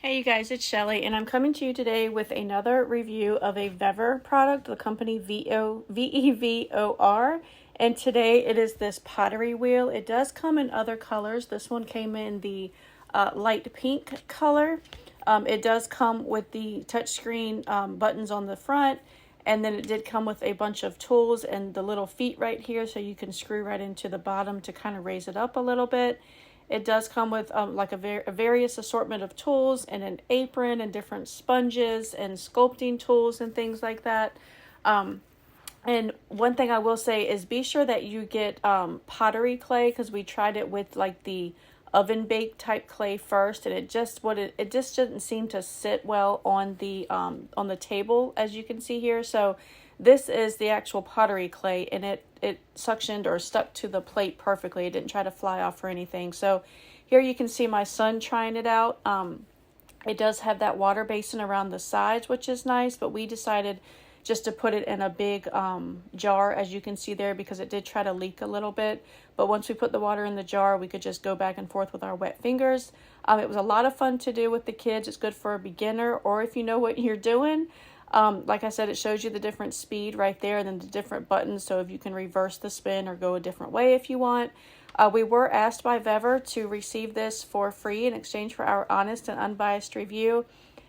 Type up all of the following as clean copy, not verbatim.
Hey you guys, it's Shelly, and I'm coming to you today with another review of a Vevor product, the company Vevor. And today it is this pottery wheel. It does come in other colors. This one came in the light pink color. It does come with the touchscreen buttons on the front, and then it did come with a bunch of tools and the little feet right here, so you can screw right into the bottom to kind of raise it up a little bit. It does come with like a various assortment of tools and an apron and different sponges and sculpting tools and things like that. And one thing I will say is be sure that you get pottery clay, because we tried it with like the oven baked type clay first, and it just didn't seem to sit well on the table, as you can see here. So this is the actual pottery clay, and it suctioned or stuck to the plate perfectly. It didn't try to fly off or anything. So here you can see my son trying it out. It does have that water basin around the sides, which is nice, but we decided just to put it in a big jar, as you can see there, because it did try to leak a little bit. But once we put the water in the jar, we could just go back and forth with our wet fingers. It was a lot of fun to do with the kids. It's good for a beginner, or if you know what you're doing. Like I said, it shows you the different speed right there, and then the different buttons, so if you can reverse the spin or go a different way if you want. We were asked by Vevor to receive this for free in exchange for our honest and unbiased review,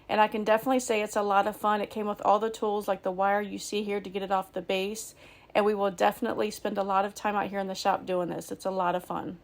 and I can definitely say it's a lot of fun. It came with all the tools, like the wire you see here to get it off the base, and we will definitely spend a lot of time out here in the shop doing this. It's a lot of fun.